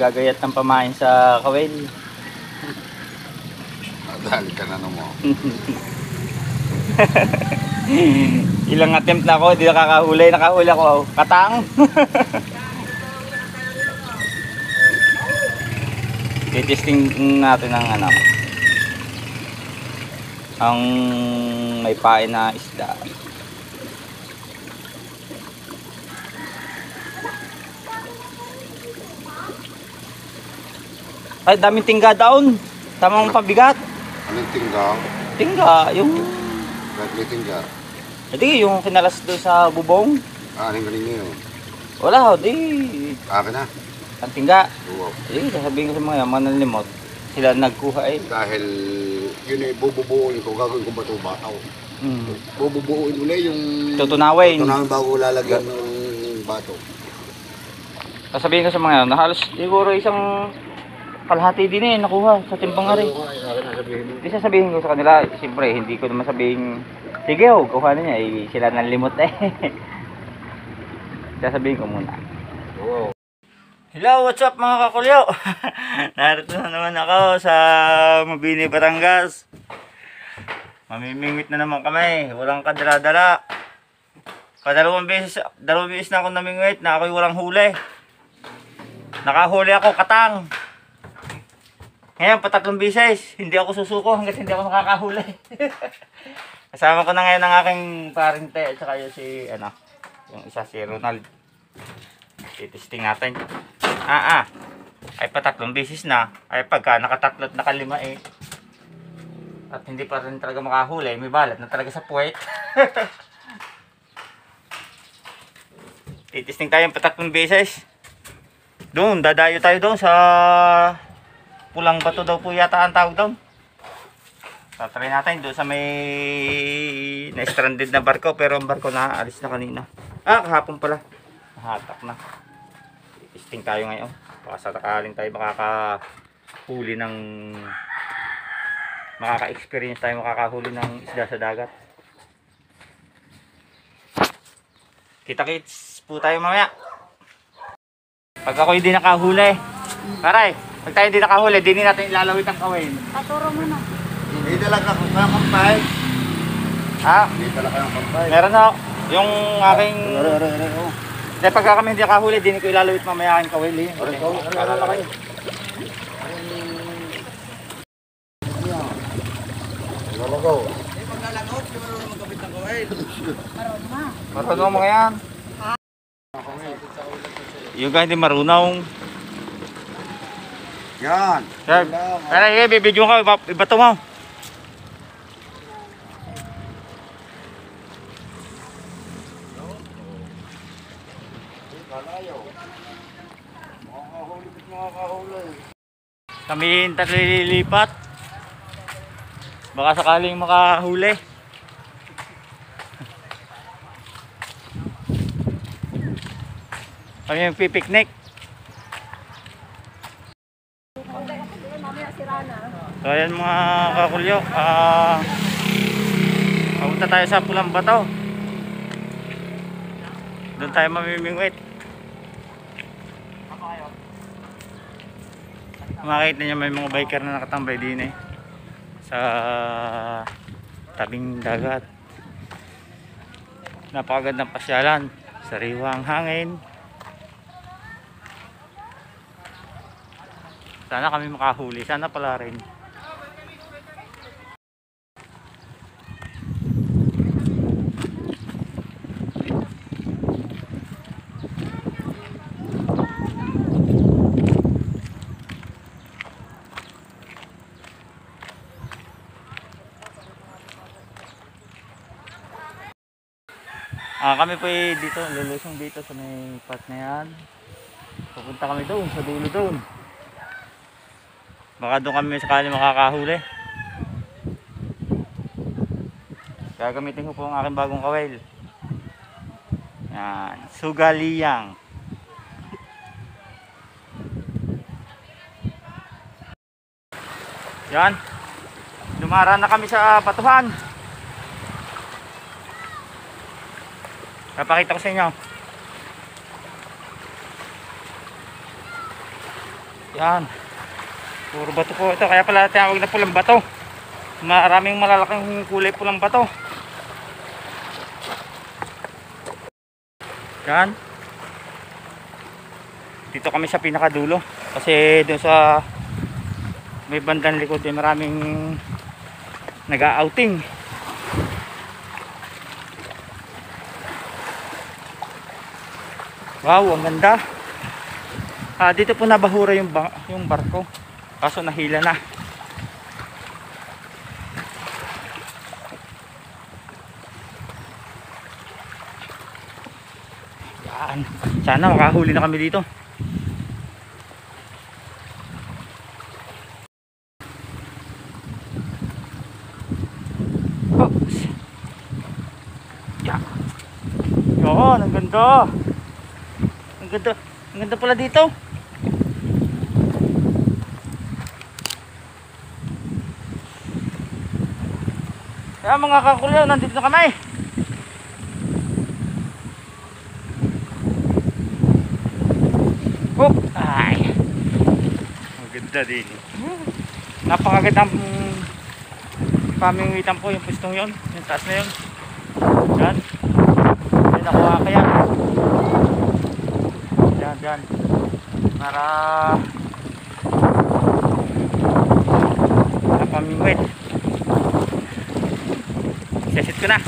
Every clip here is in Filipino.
Gagayat ng pamain sa kawel. Dali ka na mo. Ilang attempt na ako, hindi nakakahuli. Nakahuli ako, katang. I-testing natin ang ano, ang may pain na isda. Ay, daming tingga down. Tamang pabigat. Anong tinggaw? Tingga, yung... Kahit may tingga. Hindi, yung kinalas doon sa bubong. Anong galing niyo yun? Wala, di. Akin na. Ang tingga. Oo. Eh, sasabihin ko sa mga mananlimot. Sila nagkuha eh. Dahil yun eh, bububuuin ko. Gagawin ko bato-bataw. Bububuuin uli yung... Tutunawin. Tutunawin bago lalagyan ng bato. Sasabihin ko sa mga na halos siguro isang kalahati din eh nakuha sa timbang ari. Hindi sasabihin ko sa kanila, siyempre hindi ko naman sabihin sige ho, kuha na niya eh, sila nang limot eh. Sasabihin ko muna. Oo. Hello, what's up mga kakulyo? Narito na naman ako sa Mabini, Batangas. Mamimingwit na naman kami, walang kadala-dala. Dalawang beses na ako namingwit na ako'y walang huli. Nakahuli ako, katang. Ngayon, patatlong beses, hindi ako susuko hanggat hindi ako nakakahuli. Kasama ko na ngayon ang aking parente at saka yung si, ano, yung isa si Ronald. Titesting natin. Ay patatlong beses na. Ay pagka nakatatlot nakalima eh. At hindi pa rin talaga makahuli, may balat na talaga sa puwet. Titesting tayo yung patatlong beses. Doon, dadayo tayo doon sa Pulang Bato daw po yata ang tawag doon. Tatry natin doon sa may na-stranded na barko, pero ang barko na alis na kanina. Kahapon pala. Nahatak na. Testing tayo ngayon. Baka sakaling tayo makakahuli ng makaka-experience tayo makakahuli ng isda sa dagat. Kita-kits po tayo mamaya. Pag ako hindi nakahuli, paray, pag tayo hindi nakahuli, di natin ilalawit ang kawin. Paturo mo na. Hindi talaga ng kampay. Hindi talaga ng kampay. Meron na yung aking... Dahil pagka kami hindi nakahuli, di ko ilalawit mamaya aking kawin. Kalalakay. Lalago. Marunong mga yan. Yung ka hindi marunong. Yan. Sir, kaya bibidyo ka, ibato mo. Kami taglilipat. Baka sakaling makahuli. Kami yung pipiknik. So ayan mga kakulyo, papunta tayo sa Pulang Bato. Doon tayo mamimingwit. Makikita niyo may mga biker na nakatambay din eh sa tabing dagat. Napakagandang pasyalan, sariwang hangin. Sana kami makahuli, sana pala rin. Kami po dito, lulusong dito sa may part na yan. Pupunta kami doon, sa dulo doon. Baka doon kami sakali makakahuli. Gagamitin ko po ang aking bagong kawel. Yan, Sugaliyang. Yan. Dumara na kami sa batuhan. Papakita ko sa inyo. Yan. Puro bato po ito. Kaya pala tinawag na pulang bato. Maraming malalaking kulay pulang bato. Yan. Dito kami sa pinakadulo. Kasi doon sa may bandang likod ay maraming nag-outing. Wow, ang ganda. Dito po nabahura yung barko. Kaso nahila na. Yan. Sana makahuli na kami dito. Oops. Yan. Yan, ang ganda. Ang ganda. Ang ganda pala dito. Kaya mga kakulyaw, nandito na kami. Hop! Ay! Ang ganda din. Napakagandang pamimitan po yung pistong yon. Yung taas na yun. Yan. Yan ako kaya. Yan, yan. Para napamimit. Sesit ko na.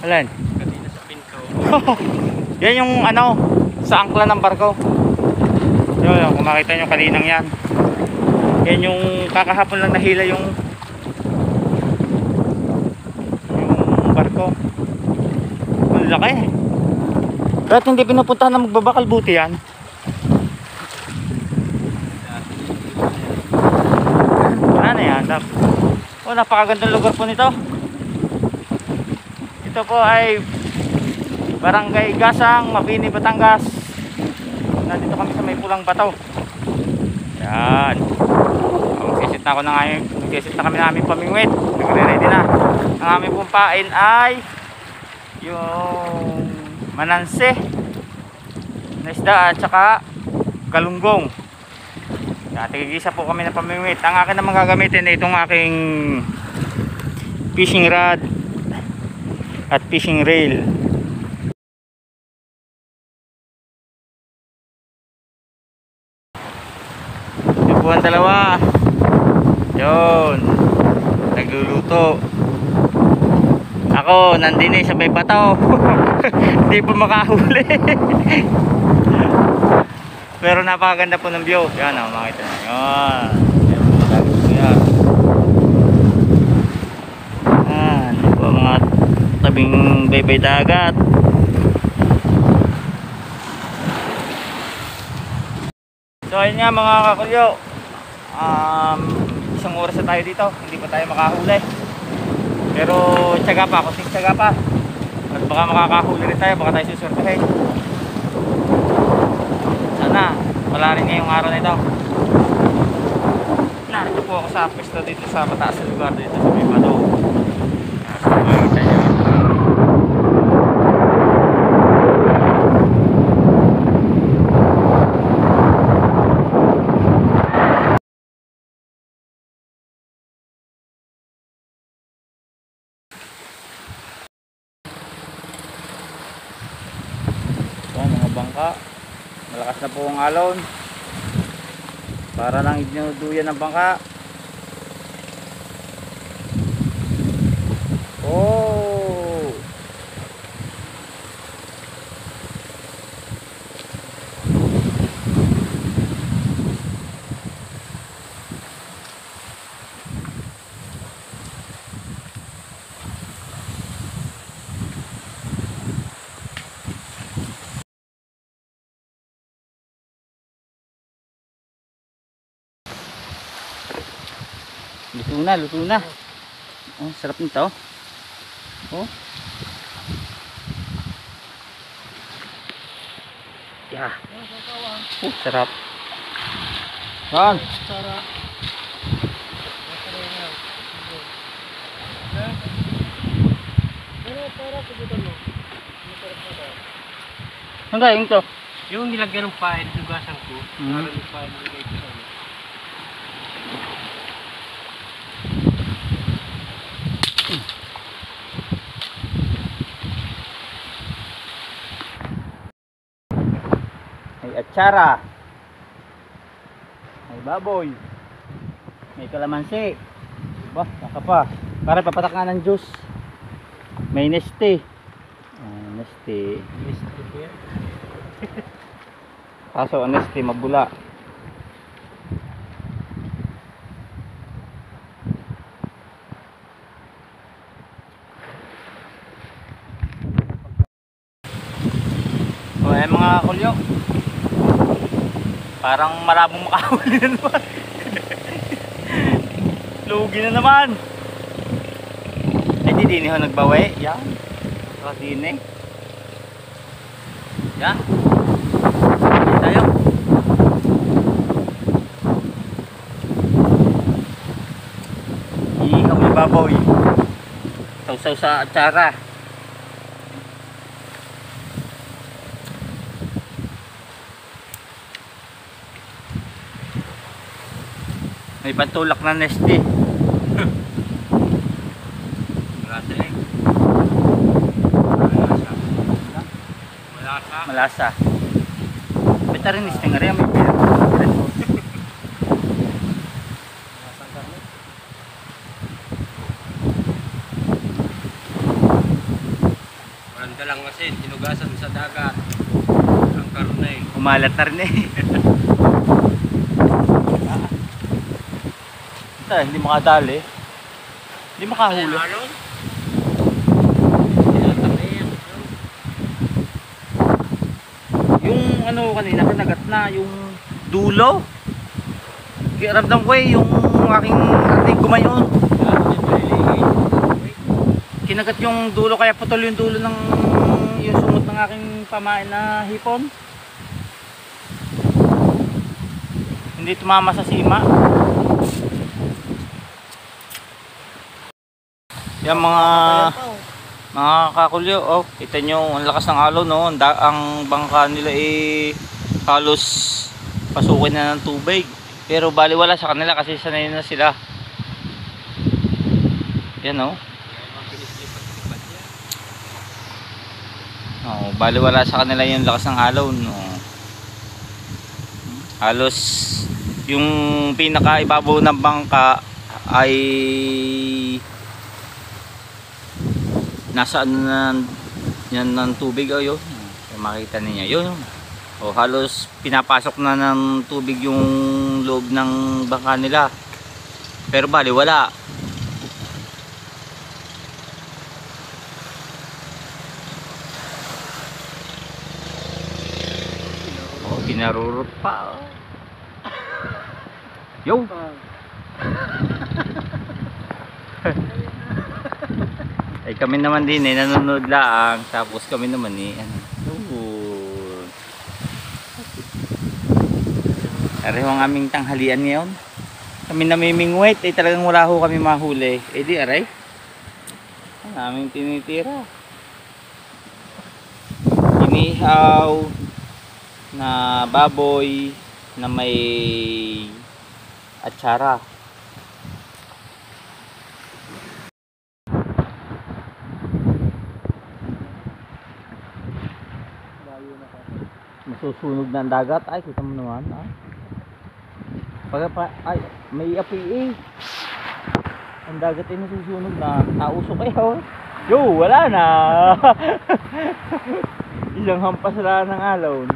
Alan? Kanina sa pinto. Yan yung ano, sa angkla ng barko. Yun, kung makita nyo kaninang yan. Yan yung kakahapon lang nahila yung barko. Ang laki. Kahit hindi pinupuntahan na magbabakal, buti yan. Ano yan? Oh, napakagandang lugar po nito. Ito po ay Barangay Gasang, Mabini, Batangas. Nandito kami sa may pulang bato. Yan. Magsisit na ako ng aming, magsisit na kami ng aming pamingwit. Nagre-ready na. Ang aming pumpain ay yung mananse na isda at saka galunggong. Tigigisa po kami ng pamingwit. Ang akin naman gagamitin ay itong aking fishing rod at fishing reel. Yung po ang dalawa. Yun. Nagluluto. Ako nandini sa may bataw. Hindi po makahuli. Pero napakaganda po ng view. Yan o, makita nyo. Yan. Yan. Yan. Yan po mga tabing baybay dagat. So ayun nga mga kakulyo. Isang oras na tayo dito. Hindi pa tayo makahuli. Pero tiyaga pa. Kunting tiyaga pa. At baka makakahuli rin tayo. Baka tayo susurtahin. Sana wala rin ngayong araw na ito. Narito po ako sa pwesto dito sa mataas na lugar dito sa may bato. Makikita nyo. So, mga bangka. Malakas na po ang alon. Para lang inuduyan ng bangka. Oh! Luto na, luto na. Oh, sarap nito. Oh. Yeah. Oh, sarap. Yan. Sarap. Ang galing to. Yung nilagyan ng file, nugasan ko. Mhm. Para yung file nilagay ko sa ano. May atsara. May baboy. May kalamansi. Ba, saka pa. Para papatak nga ng juice. May neste. Neste. Yes, ito po yan. Kaso ang neste mabula. O ay mga kulyo. Parang malabong makahuli na naman. Lugi na naman. Ay di din ho nagbawi. Yan. Saka din eh. Yan. Yan tayo. Iihaw ni baboy. Sausaw sa atsara. May pantulak na neste. Malasa eh. Malasa. Malasa. Malasa. Beta rin neste nga rin. May pinag. Malasang karne. Walang dalang asin, tinugasan sa dagat. Ang karne. Umalat na rin eh. Ito, hindi makadali. Hindi makahuli. Alon? Yung ano kanina, kinagat na yung dulo. Ramdam ko eh, yung ating gumayon. Kinagat yung dulo, kaya putol yung dulo ng yung sumot ng aking pamain na hipon. Hindi tumama sa sima. Yan mga kakulyo, oh, kita nyo ang lakas ng alon, no? Ang bangka nila eh halos pasukin na ng tubig, pero baliwala sa kanila kasi sanay na sila. Yan, oh. Oh, baliwala sa kanila yung lakas ng alon, no? Halos yung pinakaibabaw ng bangka ay nasa ano na yan ng tubig, oh, yun. Makita niyo yun. O halos pinapasok na ng tubig yung loob ng bangka nila. Pero bali wala. Oh, pinarurot pa. Yo. Ay kami naman din eh, nanonood lang. Tapos kami naman eh, ano. Aray ang aming tanghalian ngayon. Kami namimingwit, eh talagang wala ho kami mahuli. Eh di aray. Ang aming tinitira. Inihaw na baboy na may atsara. Masusunog na ang dagat. Ay, kita mo naman. Ah. Ay, may api eh. Ang dagat ay nasusunog na. Nausok kayo. Yo, wala na. Isang hampas lang ng alon.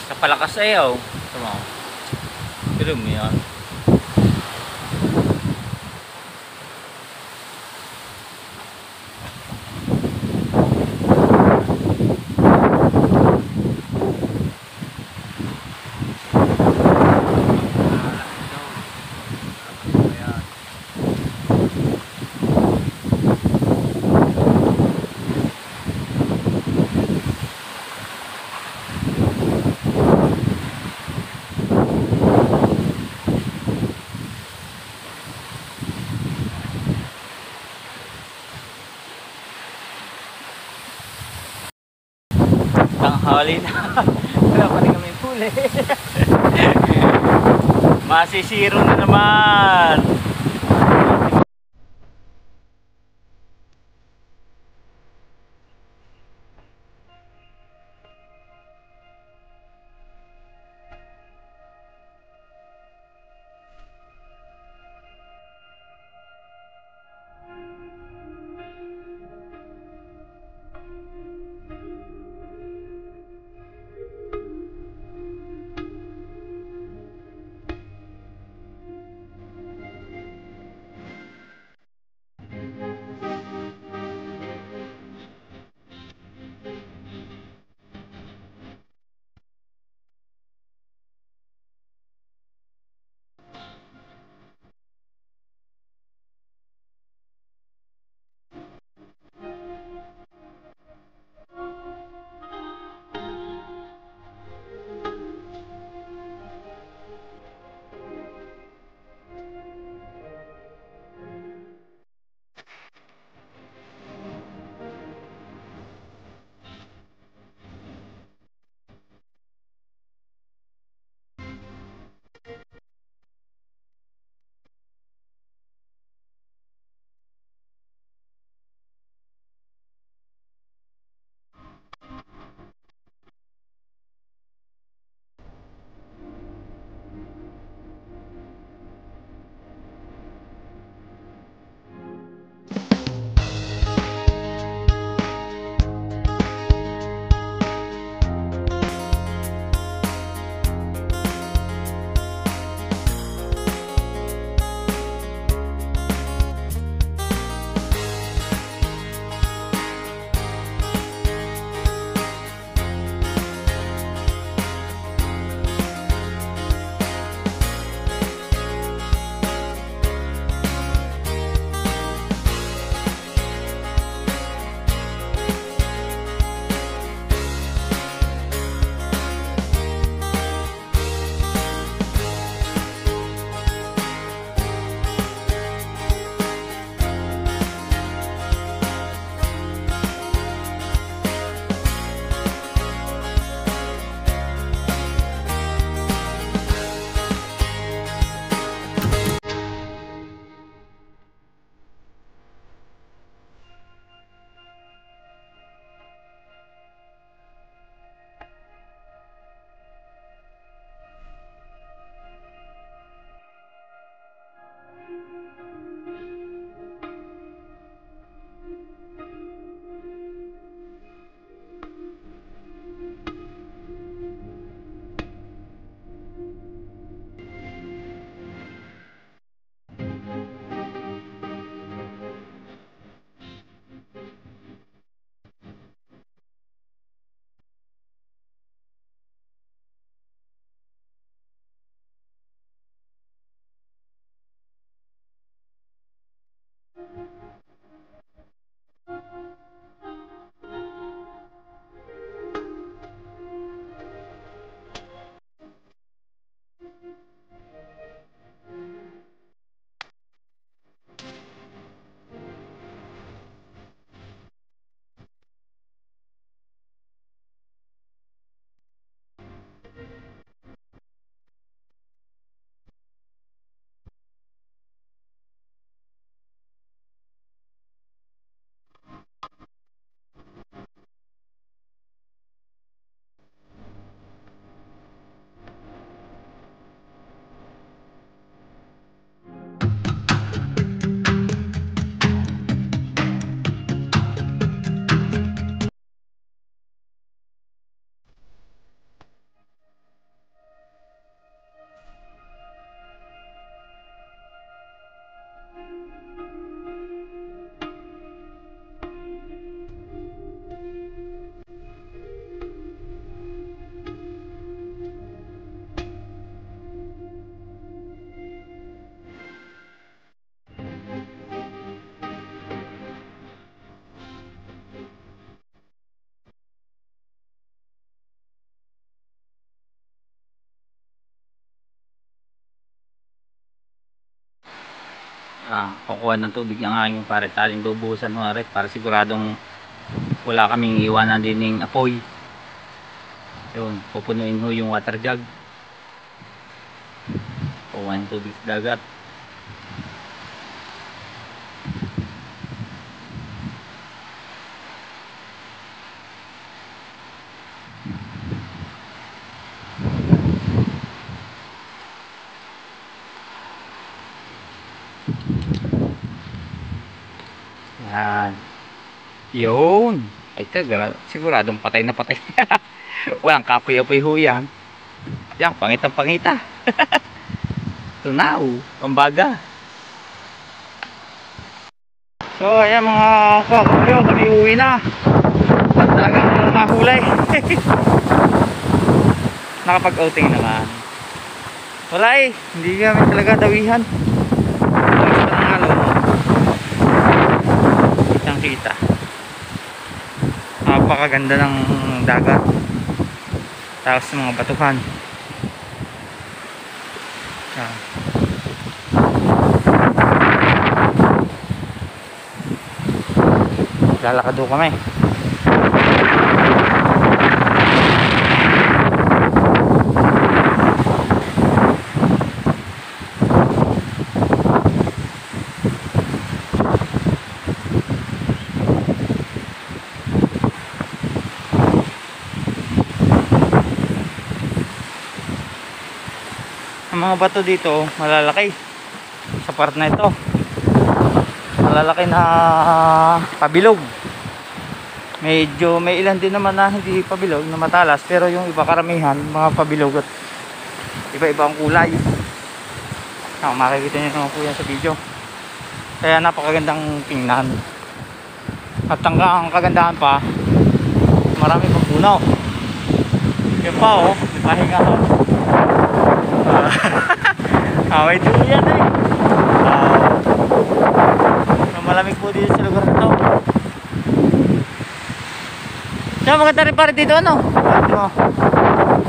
Kapalakas ayaw. Tama. Pero mo yan. Huli na. Wala pa rin kami huli. Masisiro na naman. Kukuha ng tubig ng aking pare, taling lubusan mo rin para siguradong wala kaming iwanan din ng apoy. Yun, pupunuin ho yung water jug. Kuha ng tubig sa dagat. Yan. Yun. Ay, siguradong patay na patay. Walang kapoy-apoy ho yan. Yan, pangitang-pangita. Tunaw, pambaga. So, ayan mga kakulyo, kami uwi na. At talagang mahulay. Nakapag-outing naman. Wala eh, hindi kami talaga dawihan. Kitang kita. Napakaganda ng dagat. Tapos mga batuhan. Lalakad doon kami. Ang mga bato dito malalaki sa part na ito, malalaki na pabilog. Medyo may ilan din naman na hindi pabilog na matalas, pero yung iba karamihan mga pabilog at iba-iba ang kulay. Makikita niyo naman po yan sa video, kaya napakagandang tingnan. At ang kagandahan pa, marami pang puno. Yan pa oh, may pahinga oh. May duyan eh. Malamig po dito sa lugar na to. So, maganda rin pa rin dito ano?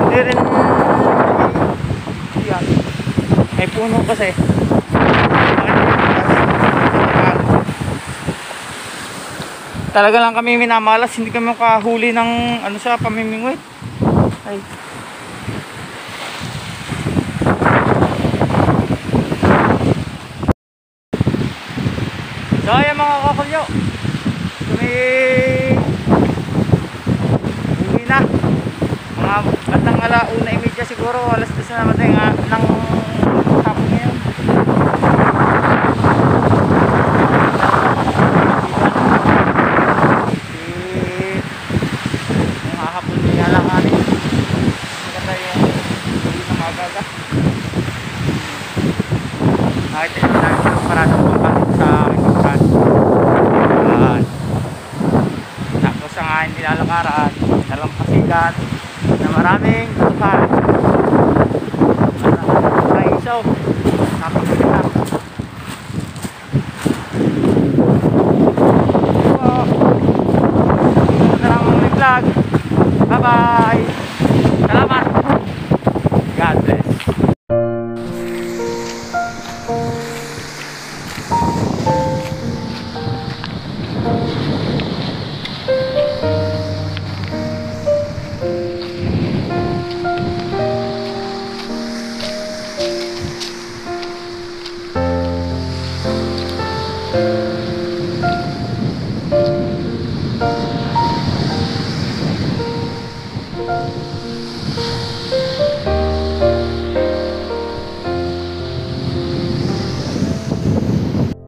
Hindi rin yan. May puno kasi. Talaga lang kami minamalas, hindi kami makahuli ng ano sa pamimingwit. Ay. So ayan mga kakulyo, kami uwi na. Mga batang 1:30 siguro, 2:00 na naman ng hapon ngayon. Yung hapon niya lang ani. Maganda yung uwi na magaga. Nakita nyo na yung paradong pangkakit sa inukan. Tapos ang aking nilalakaran, nalampasigan na maraming lupan. May isaw. Napakaganda. Ito na lang ang vlog. Bye bye!